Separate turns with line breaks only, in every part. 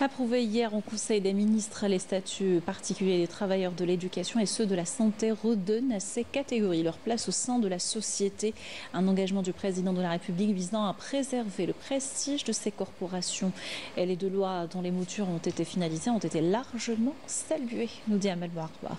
Approuvé hier en Conseil des ministres, les statuts particuliers des travailleurs de l'éducation et ceux de la santé redonnent à ces catégories leur place au sein de la société. Un engagement du président de la République visant à préserver le prestige de ces corporations. Et les deux lois dont les moutures ont été finalisées ont été largement saluées, nous dit Amel Barba.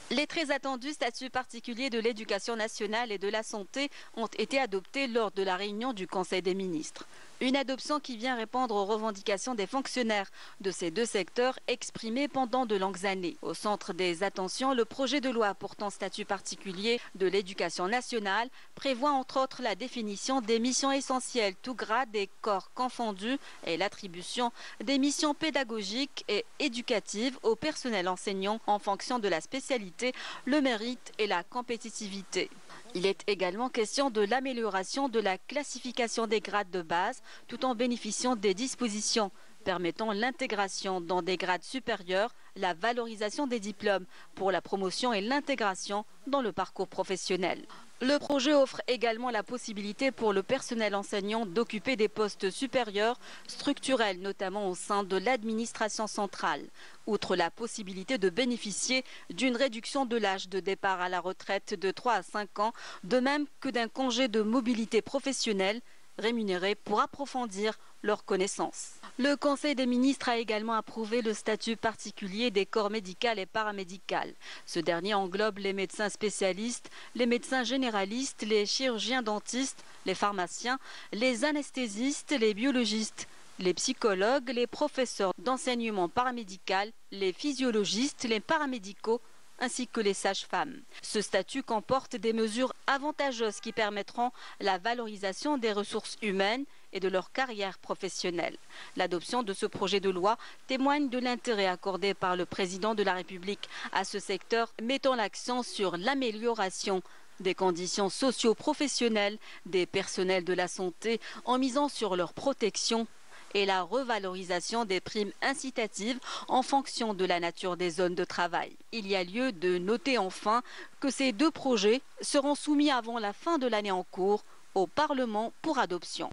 Les très attendus statuts particuliers de l'éducation nationale et de la santé ont été adoptés lors de la réunion du Conseil des ministres. Une adoption qui vient répondre aux revendications des fonctionnaires de ces deux secteurs exprimées pendant de longues années. Au centre des attentions, le projet de loi portant statut particulier de l'éducation nationale prévoit entre autres la définition des missions essentielles, tout grade et corps confondus, et l'attribution des missions pédagogiques et éducatives au personnel enseignant en fonction de la spécialité, le mérite et la compétitivité. Il est également question de l'amélioration de la classification des grades de base tout en bénéficiant des dispositions permettant l'intégration dans des grades supérieurs, la valorisation des diplômes pour la promotion et l'intégration dans le parcours professionnel. Le projet offre également la possibilité pour le personnel enseignant d'occuper des postes supérieurs structurels, notamment au sein de l'administration centrale. Outre la possibilité de bénéficier d'une réduction de l'âge de départ à la retraite de 3 à 5 ans, de même que d'un congé de mobilité professionnelle rémunérés pour approfondir leurs connaissances. Le Conseil des ministres a également approuvé le statut particulier des corps médical et paramédical. Ce dernier englobe les médecins spécialistes, les médecins généralistes, les chirurgiens dentistes, les pharmaciens, les anesthésistes, les biologistes, les psychologues, les professeurs d'enseignement paramédical, les physiologistes, les paramédicaux, ainsi que les sages-femmes. Ce statut comporte des mesures avantageuses qui permettront la valorisation des ressources humaines et de leur carrière professionnelle. L'adoption de ce projet de loi témoigne de l'intérêt accordé par le président de la République à ce secteur, mettant l'accent sur l'amélioration des conditions socio-professionnelles des personnels de la santé en misant sur leur protection et la revalorisation des primes incitatives en fonction de la nature des zones de travail. Il y a lieu de noter enfin que ces deux projets seront soumis avant la fin de l'année en cours au Parlement pour adoption.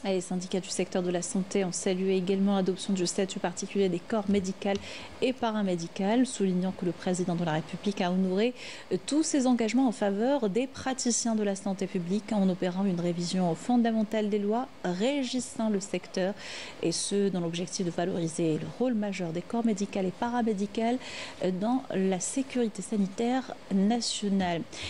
Les syndicats du secteur de la santé ont salué également l'adoption du statut particulier des corps médical et paramédical, soulignant que le président de la République a honoré tous ses engagements en faveur des praticiens de la santé publique en opérant une révision fondamentale des lois régissant le secteur, et ce dans l'objectif de valoriser le rôle majeur des corps médical et paramédical dans la sécurité sanitaire nationale.